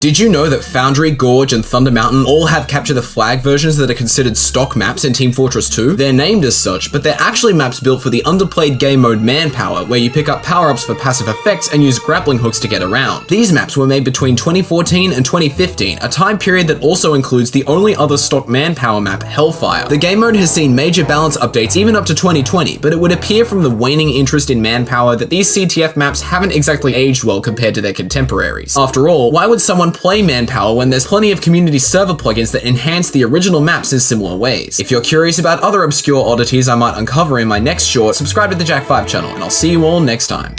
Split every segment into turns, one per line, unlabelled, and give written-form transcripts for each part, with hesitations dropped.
Did you know that Foundry, Gorge, and Thunder Mountain all have Capture the Flag versions that are considered stock maps in Team Fortress 2? They're named as such, but they're actually maps built for the underplayed game mode Manpower, where you pick up power-ups for passive effects and use grappling hooks to get around. These maps were made between 2014 and 2015, a time period that also includes the only other stock Manpower map, Hellfire. The game mode has seen major balance updates even up to 2020, but it would appear from the waning interest in Manpower that these CTF maps haven't exactly aged well compared to their contemporaries. After all, why would someone play Manpower when there's plenty of community server plugins that enhance the original maps in similar ways? If you're curious about other obscure oddities I might uncover in my next short, subscribe to the Jack 5 channel, and I'll see you all next time.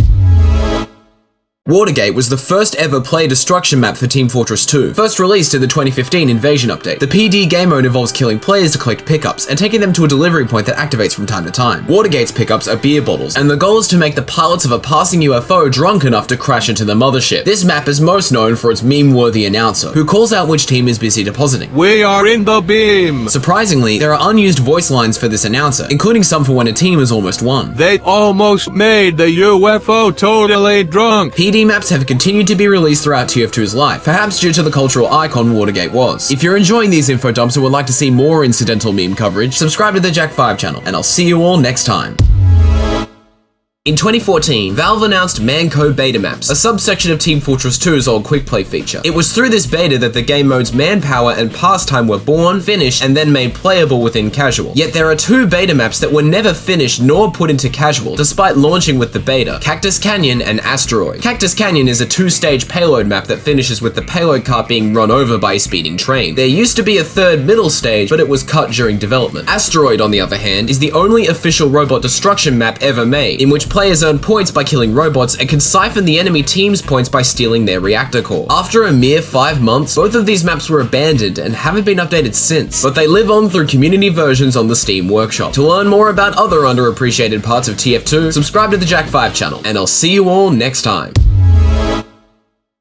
Watergate was the first ever player destruction map for Team Fortress 2, first released in the 2015 Invasion update. The PD game mode involves killing players to collect pickups and taking them to a delivery point that activates from time to time. Watergate's pickups are beer bottles, and the goal is to make the pilots of a passing UFO drunk enough to crash into the mothership. This map is most known for its meme-worthy announcer, who calls out which team is busy depositing.
We are in the beam!
Surprisingly, there are unused voice lines for this announcer, including some for when a team has almost won.
They almost made the UFO totally drunk!
PD maps have continued to be released throughout TF2's life, perhaps due to the cultural icon Watergate was. If you're enjoying these info dumps and would like to see more incidental meme coverage, subscribe to the Jack 5 channel, and I'll see you all next time. In 2014, Valve announced Manco Beta Maps, a subsection of Team Fortress 2's old quick play feature. It was through this beta that the game modes Manpower and Pastime were born, finished, and then made playable within Casual. Yet there are two beta maps that were never finished nor put into Casual, despite launching with the beta: Cactus Canyon and Asteroid. Cactus Canyon is a two-stage payload map that finishes with the payload cart being run over by a speeding train. There used to be a third middle stage, but it was cut during development. Asteroid, on the other hand, is the only official robot destruction map ever made, in which players earn points by killing robots and can siphon the enemy team's points by stealing their reactor core. After a mere 5 months, both of these maps were abandoned and haven't been updated since, but they live on through community versions on the Steam Workshop. To learn more about other underappreciated parts of TF2, subscribe to the Jack 5 channel, and I'll see you all next time.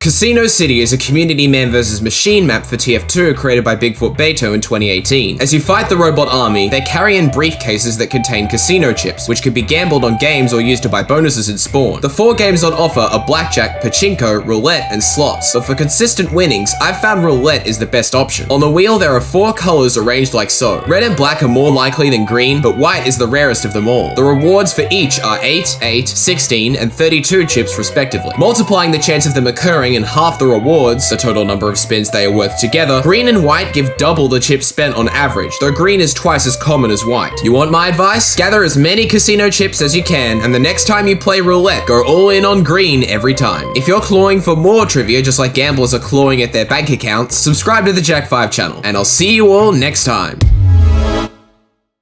Casino City is a community man vs. machine map for TF2 created by Bigfoot Beto in 2018. As you fight the robot army, they carry in briefcases that contain casino chips, which can be gambled on games or used to buy bonuses in Spawn. The 4 games on offer are blackjack, pachinko, roulette, and slots, but for consistent winnings, I've found roulette is the best option. On the wheel, there are 4 colors arranged like so. Red and black are more likely than green, but white is the rarest of them all. The rewards for each are 8, 8, 16, and 32 chips respectively. Multiplying the chance of them occurring and half the rewards, the total number of spins they are worth together, green and white give double the chips spent on average, though green is twice as common as white. You want my advice? Gather as many casino chips as you can, and the next time you play roulette, go all in on green every time. If you're clawing for more trivia, just like gamblers are clawing at their bank accounts, subscribe to the Jack 5 channel, and I'll see you all next time.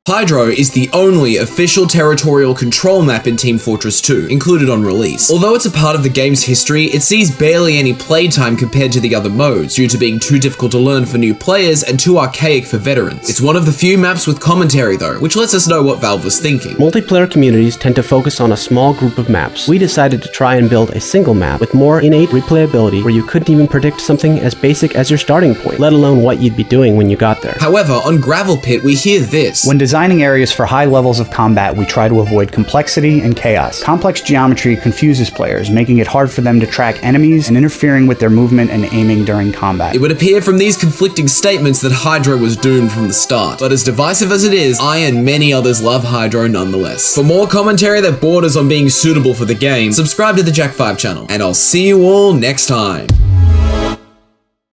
Hydro is the only official territorial control map in Team Fortress 2, included on release. Although it's a part of the game's history, it sees barely any playtime compared to the other modes, due to being too difficult to learn for new players and too archaic for veterans. It's one of the few maps with commentary though, which lets us know what Valve was thinking.
Multiplayer communities tend to focus on a small group of maps. We decided to try and build a single map with more innate replayability where you couldn't even predict something as basic as your starting point, let alone what you'd be doing when you got there.
However, on Gravel Pit, we hear this.
When designing areas for high levels of combat, we try to avoid complexity and chaos. Complex geometry confuses players, making it hard for them to track enemies and interfering with their movement and aiming during combat.
It would appear from these conflicting statements that Hydro was doomed from the start, but as divisive as it is, I and many others love Hydro nonetheless. For more commentary that borders on being suitable for the game, subscribe to the Jack 5 channel, and I'll see you all next time.